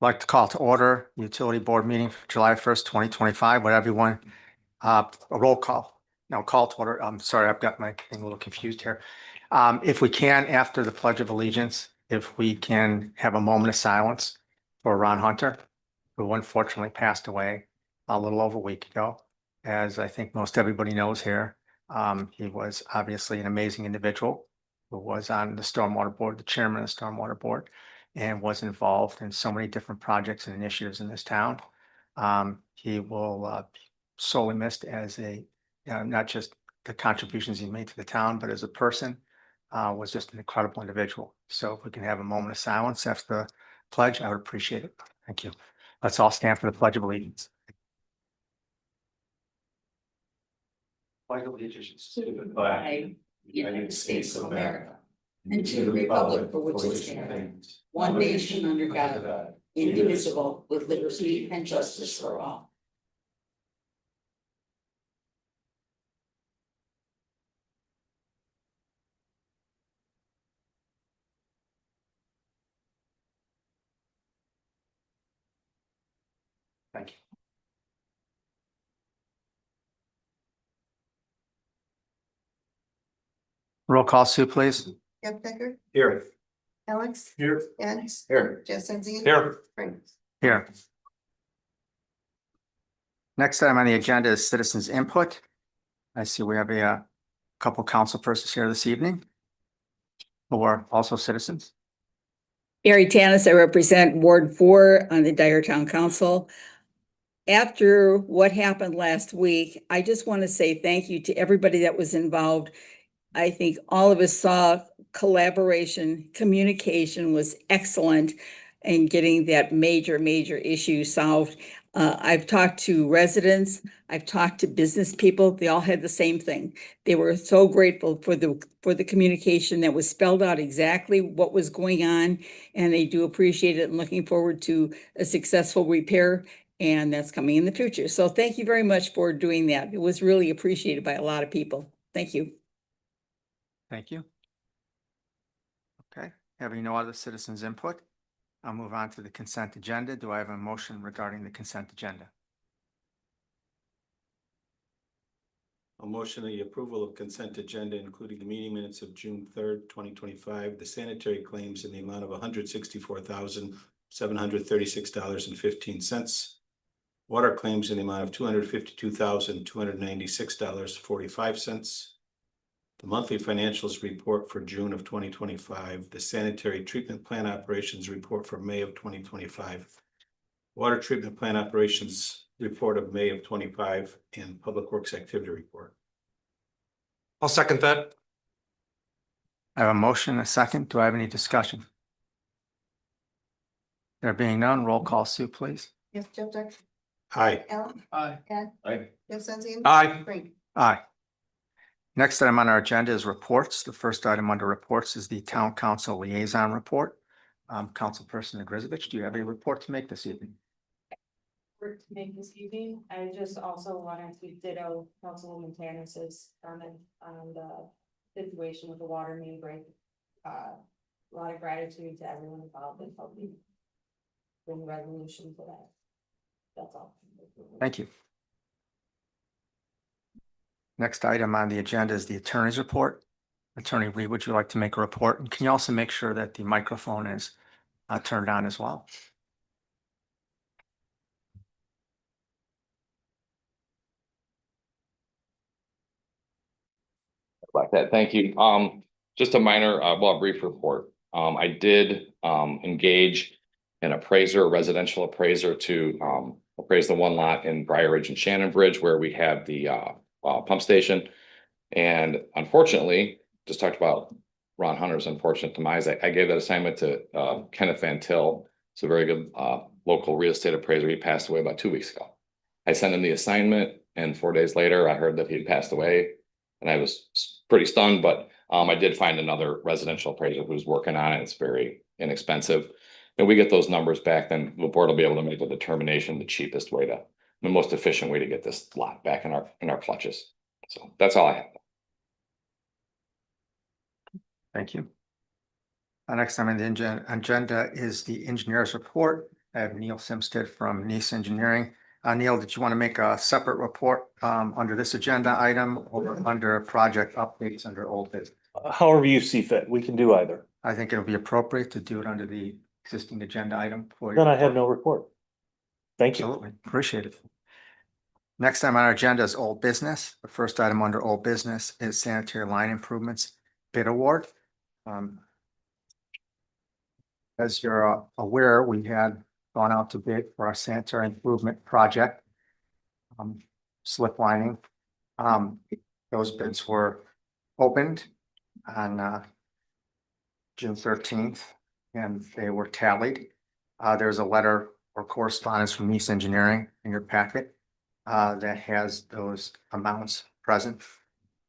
Like to call to order utility board meeting for July 1st, 2025. Would everyone, a roll call? No, call to order. I'm sorry, I've got my thing a little confused here. If we can, after the Pledge of Allegiance, if we can have a moment of silence for Ron Hunter, who unfortunately passed away a little over a week ago. As I think most everybody knows here, he was obviously an amazing individual who was on the Stormwater Board, the chairman of the Stormwater Board, and was involved in so many different projects and initiatives in this town. He will be sorely missed as not just the contributions he made to the town, but as a person, was just an incredible individual. So if we can have a moment of silence after the pledge, I would appreciate it. Thank you. Let's all stand for the Pledge of Allegiance. Pledge of Allegiance to the flag, United States of America, and to the republic for which it stands, one nation under God, indivisible, with liberty and justice for all. Thank you. Roll call, Sue, please. Jeff Becker, Here. Alex. Here. Ed. Here. Jeff Senzian. Here. Frank. Here. Next item on the agenda is citizens input. I see we have a couple council persons here this evening who are also citizens. Mary Tanis, I represent Ward 4 on the Dyer Town Council. After what happened last week, I just want to say thank you to everybody that was involved. I think all of us saw collaboration, communication was excellent in getting that major issue solved. I've talked to residents, I've talked to business people, they all had the same thing. They were so grateful for the communication that was spelled out exactly what was going on, and they do appreciate it and looking forward to a successful repair, and that's coming in the future. So thank you very much for doing that. It was really appreciated by a lot of people. Thank you. Thank you. Okay, having no other citizens input, I'll move on to the consent agenda. Do I have a motion regarding the consent agenda? A motion the approval of consent agenda, including the meeting minutes of June 3rd, 2025, the sanitary claims in the amount of $164,736.15. Water claims in the amount of $252,296.45. The monthly financials report for June of 2025, the sanitary treatment plant operations report for May of 2025, water treatment plant operations report of May of 25, and public works activity report. I'll second that. I have a motion, a second. Do I have any discussion? There being none, roll call, Sue, please. Yes, Jeff Becker, Aye. Alex. Aye. Ed. Aye. Jeff Senzian. Aye. Frank. Aye. Next item on our agenda is reports. The first item under reports is the town council liaison report. Councilperson Grisovich, do you have a report to make this evening? To make this evening, I just also wanted to ditto Councilwoman Tanis's comment on the situation with the water main break. A lot of gratitude to everyone involved in helping bring resolution to that. That's all. Thank you. Next item on the agenda is the attorney's report. Attorney Reed, would you like to make a report? And can you also make sure that the microphone is turned on as well? About that, thank you. Just a minor, well, brief report. I did engage an appraiser, a residential appraiser, to appraise the one lot in Briar Ridge and Shannon Bridge where we have the pump station. And unfortunately, just talked about Ron Hunter's unfortunate demise. I gave that assignment to Kenneth Van Til. It's a very good local real estate appraiser. He passed away about 2 weeks ago. I sent him the assignment, and 4 days later, I heard that he had passed away. And I was pretty stunned, but I did find another residential appraiser who's working on it. It's very inexpensive. And we get those numbers back, then the board will be able to make a determination, the cheapest way to, the most efficient way to get this lot back in our clutches. So that's all I have. Thank you. Our next item on the agenda is the engineer's report. I have Neil Simstead from Nice Engineering. Neil, did you want to make a separate report under this agenda item or under project updates under old business? However you see fit, we can do either. I think it'll be appropriate to do it under the existing agenda item for you. Then I have no report. Thank you. Absolutely, appreciate it. Next item on our agenda is old business. The first item under old business is sanitary line improvements bid award. As you're aware, we had gone out to bid for our sanitary improvement project. Slip lining. Those bids were opened on June 13th and they were tallied. There's a letter or correspondence from Nice Engineering in your packet that has those amounts present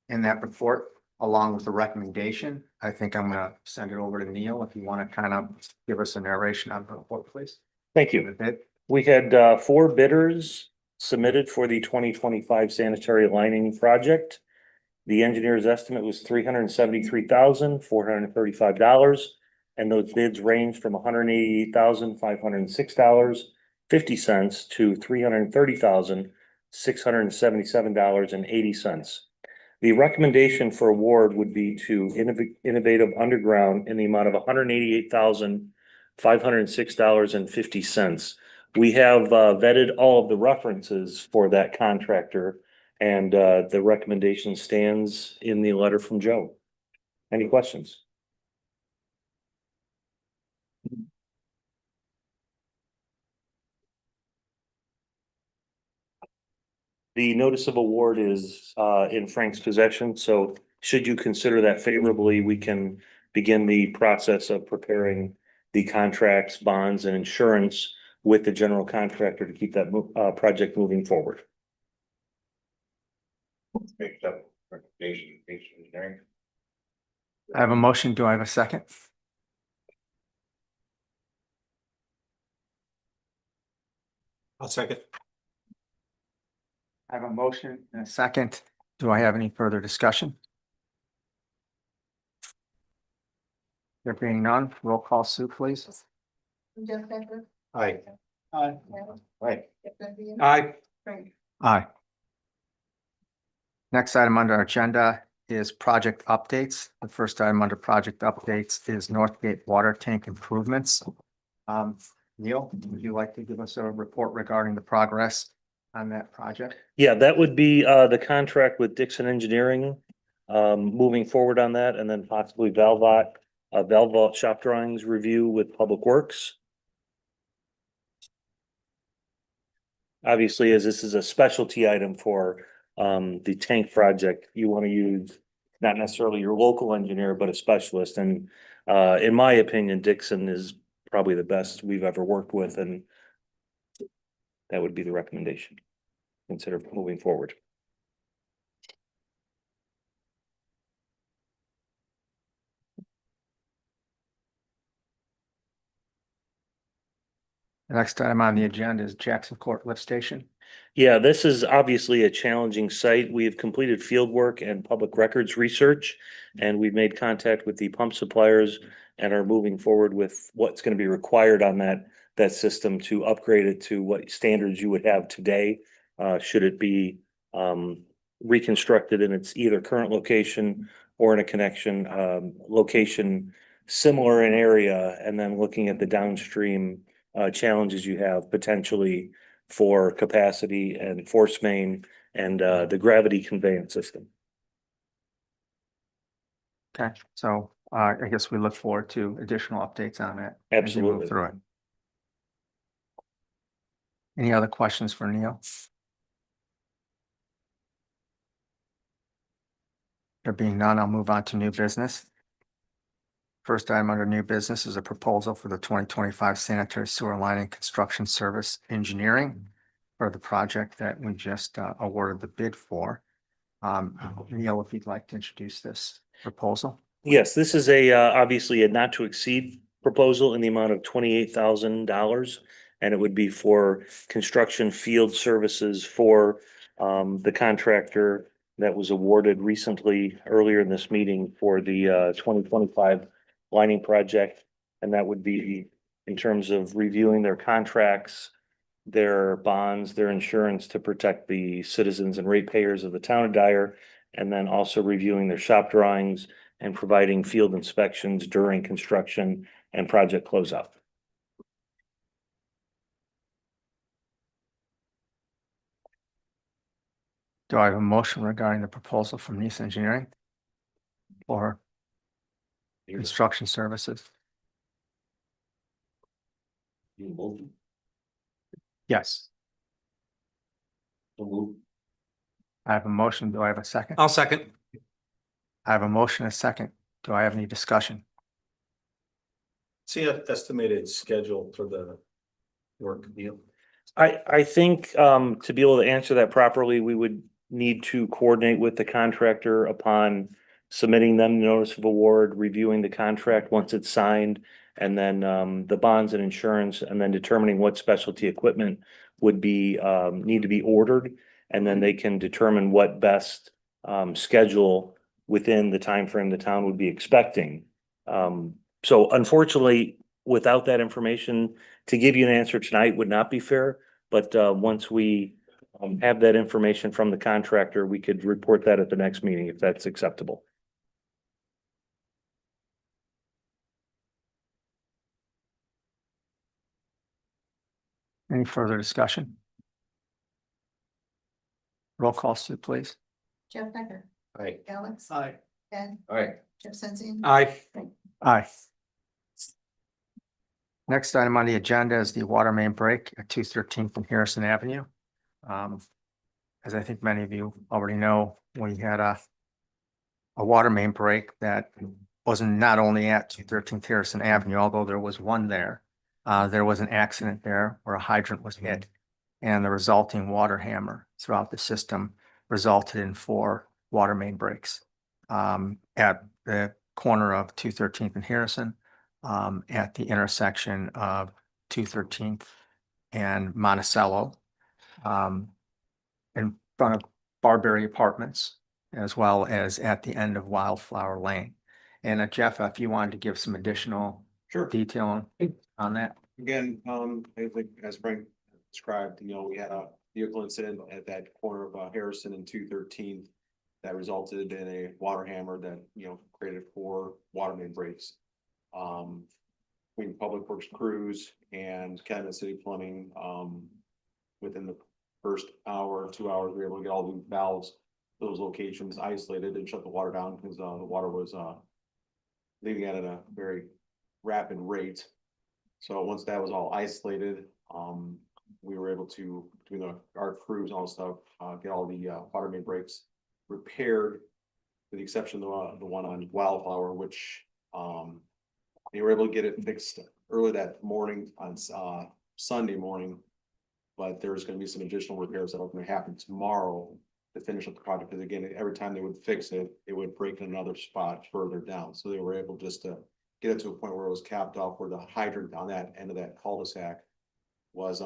in that report, along with the recommendation. I think I'm gonna send it over to Neil if you want to kind of give us a narration on the report, please. Thank you. The bid. We had 4 bidders submitted for the 2025 sanitary lining project. The engineer's estimate was $373,435, and those bids ranged from $188,506.50 to $330,677.80. The recommendation for award would be to Innovative Underground in the amount of $188,506.50. We have vetted all of the references for that contractor, and the recommendation stands in the letter from Joe. Any questions? The notice of award is in Frank's possession, so should you consider that favorably, we can begin the process of preparing the contracts, bonds, and insurance with the general contractor to keep that project moving forward. Make that recommendation, engineering. I have a motion. Do I have a second? I'll second. I have a motion and a second. Do I have any further discussion? There being none, roll call, Sue, please. Jeff Becker. Aye. Aye. Aye. Jeff Benzian. Aye. Frank. Aye. Next item under our agenda is project updates. The first item under project updates is Northgate Water Tank improvements. Neil, would you like to give us a report regarding the progress on that project? Yeah, that would be the contract with Dixon Engineering, moving forward on that, and then possibly Valvot shop drawings review with Public Works. Obviously, as this is a specialty item for the tank project, you want to use not necessarily your local engineer, but a specialist. And in my opinion, Dixon is probably the best we've ever worked with, and that would be the recommendation. Consider moving forward. The next item on the agenda is Jackson Court Lift Station. Yeah, this is obviously a challenging site. We have completed field work and public records research, and we've made contact with the pump suppliers and are moving forward with what's going to be required on that system to upgrade it to what standards you would have today. Should it be reconstructed in its either current location or in a connection location similar in area, and then looking at the downstream challenges you have potentially for capacity and force main and the gravity conveyance system. Okay, so I guess we look forward to additional updates on that. as you move Absolutely. Through it. Any other questions for Neil? There being none, I'll move on to new business. First item under new business is a proposal for the 2025 sanitary sewer lining construction service engineering for the project that we just awarded the bid for. Neil, if you'd like to introduce this proposal. Yes, this is a obviously a not to exceed proposal in the amount of $28,000, and it would be for construction field services for the contractor that was awarded recently earlier in this meeting for the 2025 lining project, and that would be in terms of reviewing their contracts, their bonds, their insurance to protect the citizens and ratepayers of the town of Dyer, and then also reviewing their shop drawings and providing field inspections during construction and project closeout. Do I have a motion regarding the proposal from Nice Engineering for construction services? Yes. I have a motion. Do I have a second? I'll second. I have a motion, a second. Do I have any discussion? See an estimated schedule for the work deal. I think to be able to answer that properly, we would need to coordinate with the contractor upon submitting them the notice of award, reviewing the contract once it's signed, and then the bonds and insurance, and then determining what specialty equipment would be need to be ordered, and then they can determine what best schedule within the time frame the town would be expecting. So unfortunately, without that information, to give you an answer tonight would not be fair, but once we have that information from the contractor, we could report that at the next meeting if that's acceptable. Any further discussion? Roll call, Sue, please. Jeff Becker, Aye. Alex. Aye. Ben, Aye. Jeff Sensi. Aye. Aye. Next item on the agenda is the water main break at 213th and Harrison Avenue. As I think many of you already know, we had a water main break that wasn't not only at 213th Harrison Avenue, although there was one there. There was an accident there where a hydrant was hit, and the resulting water hammer throughout the system resulted in 4 water main breaks at the corner of 213th and Harrison, at the intersection of 213th and Monticello, in front of Barberry Apartments, as well as at the end of Wildflower Lane. And Jeff, if you wanted to give some additional Sure. detail on that. Again, I think as Frank described, we had a vehicle incident at that corner of Harrison and 213th that resulted in a water hammer that, created 4 water main breaks. Between Public Works crews and Calumet City Plumbing, within the first hour, 2 hours, we were able to get all the valves, those locations isolated and shut the water down because the water was leaving out at a very rapid rate. So once that was all isolated, we were able to, between our crews and all the stuff, get all the water main breaks repaired, with the exception of the one on Wildflower, which they were able to get it fixed early that morning on Sunday morning. But there's going to be some additional repairs that are going to happen tomorrow to finish up the project. Because again, every time they would fix it, it would break in another spot further down. So they were able just to get it to a point where it was capped off, where the hydrant on that end of that cul-de-sac was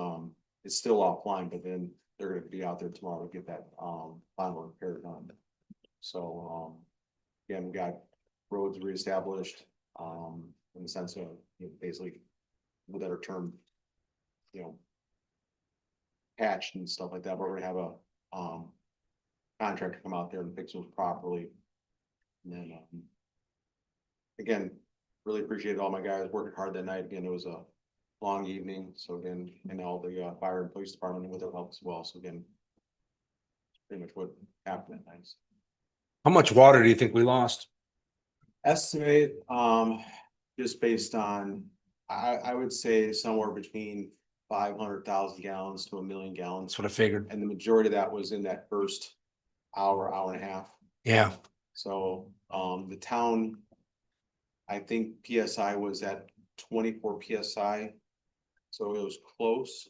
it's still offline, but then they're going to be out there tomorrow to get that final repair done. So again, we got roads reestablished in the sense of basically with better term, patched and stuff like that. But we're gonna have a contractor come out there and fix those properly. And then again, really appreciate all my guys working hard that night. Again, it was a long evening, so again, and all the fire and police department with their help as well. So again, pretty much what happened that night. How much water do you think we lost? Estimate, just based on, I would say somewhere between 500,000 gallons to 1 million gallons. That's what I figured. And the majority of that was in that first hour and a half. Yeah. So, the town, I think PSI was at 24 PSI. So it was close.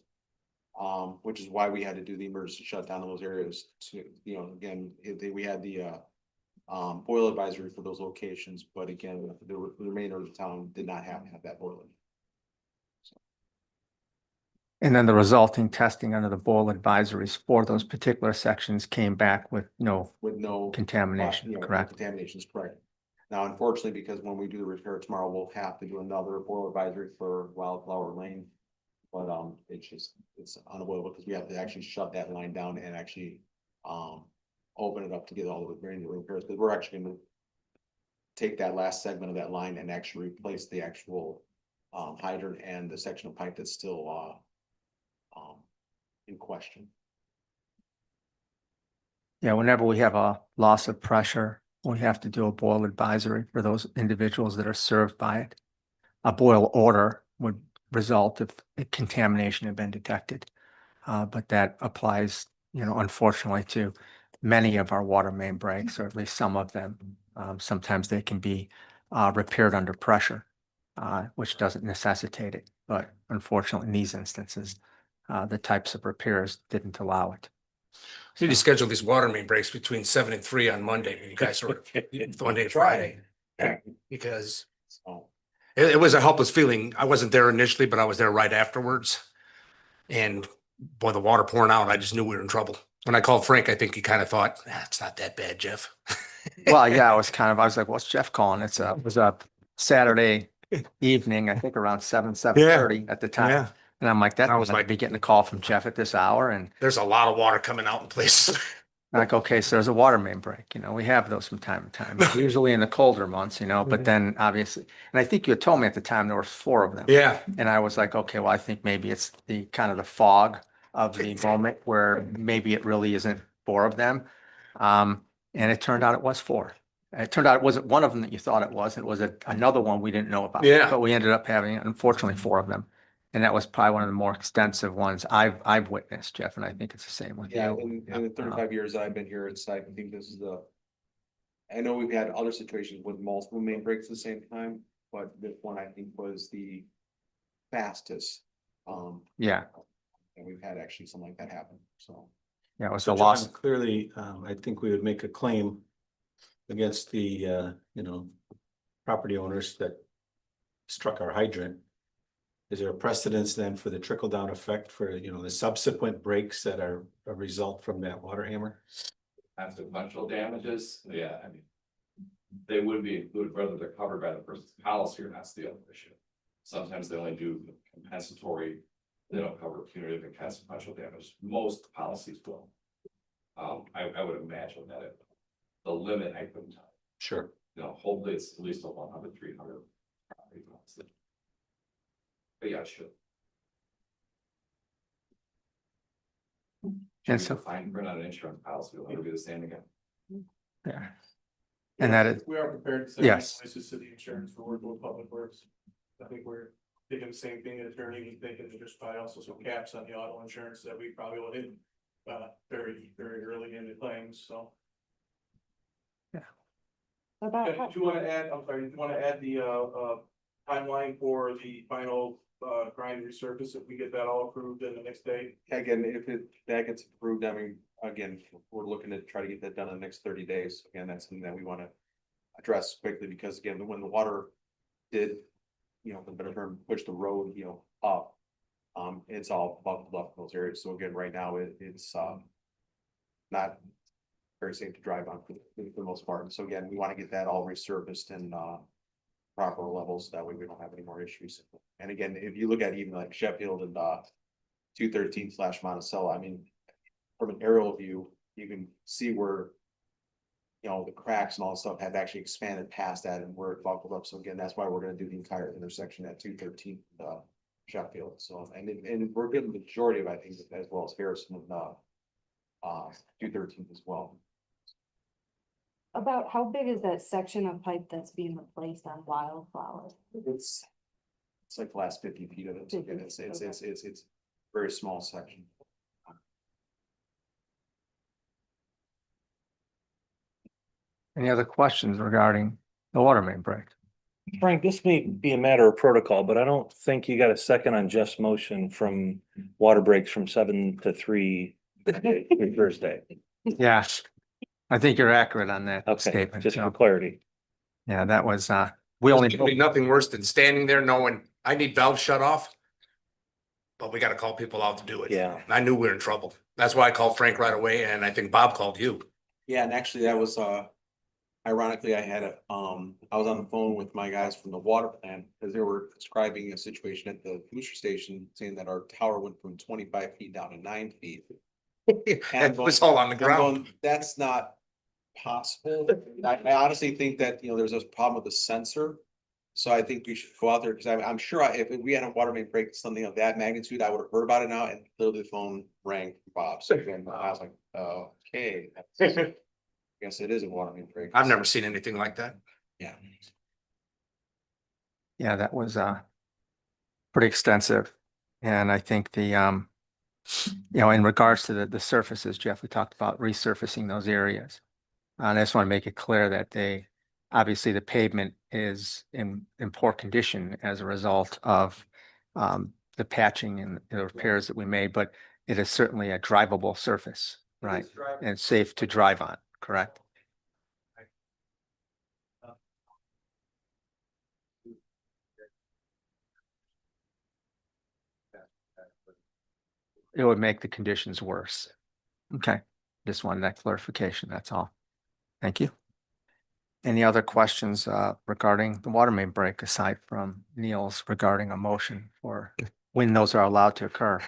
Which is why we had to do the emergency shutdown in those areas to, again, we had the boil advisory for those locations, but again, the remainder of the town did not have to have that boiler. And then the resulting testing under the boil advisories for those particular sections came back with no With no contamination, no correct? contamination is correct. Now, unfortunately, because when we do the repair tomorrow, we'll have to do another boil advisory for Wildflower Lane. But it's unavoidable because we have to actually shut that line down and actually open it up to get all the repairs, because we're actually gonna take that last segment of that line and actually replace the actual hydrant and the section of pipe that's still in question. Yeah, whenever we have a loss of pressure, we have to do a boil advisory for those individuals that are served by it. A boil order would result if contamination had been detected. But that applies, unfortunately, to many of our water main breaks, or at least some of them. Sometimes they can be repaired under pressure, which doesn't necessitate it. But unfortunately, in these instances, the types of repairs didn't allow it. We need to schedule these water main breaks between 7 and 3 on Monday, when you guys are Monday and Friday. Because So, it was a helpless feeling. I wasn't there initially, but I was there right afterwards. And boy, the water pouring out, I just knew we were in trouble. When I called Frank, I think he kind of thought, it's not that bad, Jeff. Well, yeah, I was like, what's Jeff calling? It was a Saturday evening, I think around 7:30 at the time. Yeah, And I'm like, that I was was like, like- be getting a call from Jeff at this hour. And there's a lot of water coming out in places. I'm like, okay, so there's a water main break, we have those from time to time, usually in the colder months, but then obviously, and I think you had told me at the time there were 4 of them. Yeah, And I was like, okay, well, I think maybe it's the kind of the fog of the moment where maybe it really isn't 4 of them. And it turned out it was 4. It turned out it wasn't one of them that you thought it was. It was another one we didn't know about. Yeah. But we ended up having, unfortunately, 4 of them. And that was probably one of the more extensive ones I've witnessed, Jeff, and I think it's the same with yeah, you. in the 35 years I've been here, I think this is I know we've had other situations with multiple main breaks at the same time, but this one I think was the fastest. Yeah, And we've had actually something like that happen, so. yeah, it was So a loss. John, clearly, I think we would make a claim against the, property owners that struck our hydrant. Is there a precedence then for the trickle down effect for, the subsequent breaks that are a result from that water hammer? Consequential damages, yeah, I mean. They would be included whether they're covered by the person's policy or not, the other issue. Sometimes they only do compensatory, they don't cover punitive and consequential damage, most policies will. I would imagine that the limit I couldn't tell, Sure. hopefully it's at least a 100, 300. property policy. But yeah, sure. And so, Fine print on an insurance policy, will never be the same again. yeah. And that is, We are prepared to send Yes. invoices to the insurance for working with Public Works. I think we're thinking the same thing, the attorney was thinking, there's probably also some caps on the auto insurance that we probably will hit. Very, very early in the claims, so. About Do you wanna add, I'm sorry, do you wanna add the timeline for the final grind resurface if we get that all approved in the next day? Again, if that gets approved, I mean, again, we're looking to try to get that done in the next 30 days. Again, that's something that we want to address quickly, because again, when the water did, the better term, push the road, up. It's all buckled up in those areas. So again, right now, it's not very safe to drive on for the most part. And so again, we want to get that all resurfaced and proper levels. That way we don't have any more issues. And again, if you look at even like Sheffield and 213/Monticello, I mean, from an aerial view, you can see where the cracks and all that stuff have actually expanded past that and where it buckled up. So again, that's why we're gonna do the entire intersection at 213 Sheffield. So, and we're getting the majority of, I think, as well as Harrison and 213 as well. About how big is that section of pipe that's being replaced on Wildflower? It's like the last 50 feet of it. So again, it's a very small section. any other questions regarding the water main break? Frank, this may be a matter of protocol, but I don't think you got a second on Jeff's motion from water breaks from 7 to 3 through Thursday. Yes, I think you're accurate on that Okay, statement. just for So, clarity. yeah, that was, we only, There'd be nothing worse than standing there knowing I need valves shut off. But we gotta call people out to do it. Yeah. I knew we were in trouble. That's why I called Frank right away, and I think Bob called you. Yeah, and actually that was ironically, I had I was on the phone with my guys from the water plant, because they were describing a situation at the booster station, saying that our tower went from 25 feet down to 9 feet. It was all on the I'm ground. going, that's not possible. I honestly think that, there's a problem with the sensor. So I think we should go out there, because I'm sure if we had a water main break, something of that magnitude, I would have heard about it now, and literally the phone rang from Bob. So again, I was like, okay. I guess it is a water main break. I've never seen anything like that. Yeah. Yeah, that was pretty extensive. And I think in regards to the surfaces, Jeff, we talked about resurfacing those areas. And I just want to make it clear that obviously the pavement is in poor condition as a result of the patching and the repairs that we made, but it is certainly a drivable surface, right? And safe to drive on, correct? It would make the conditions worse. Okay, just wanted that clarification, that's all. Thank you. Any other questions regarding the water main break aside from Neil's regarding a motion for when those are allowed to occur?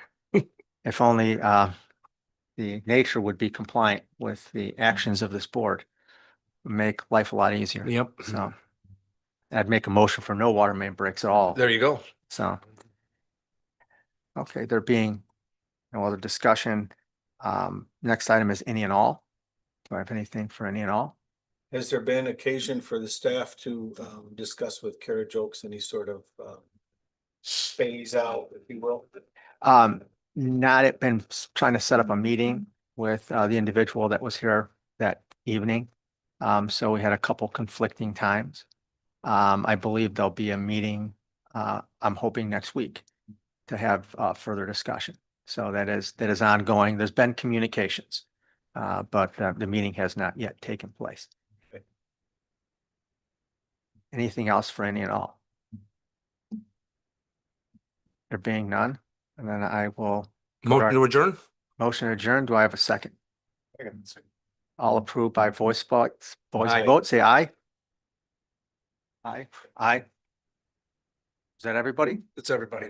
If only the nature would be compliant with the actions of this board, would make life a lot easier. Yep. So I'd make a motion for no water main breaks at all. There you go. So. Okay, there being no other discussion. Next item is any and all. Do I have anything for any and all? Has there been occasion for the staff to discuss with Kara Jokes any sort of phase out, if you will? Been trying to set up a meeting with the individual that was here that evening. So we had a couple conflicting times. I believe there'll be a meeting, I'm hoping next week to have further discussion. So that is ongoing. There's been communications, but the meeting has not yet taken place. Okay. Anything else for any and all? There being none, and then I will. Motion to adjourn? Motion adjourned. Do I have a second? All approved by voice vote, Aye. say aye. Aye. Aye. Is that everybody? It's everybody.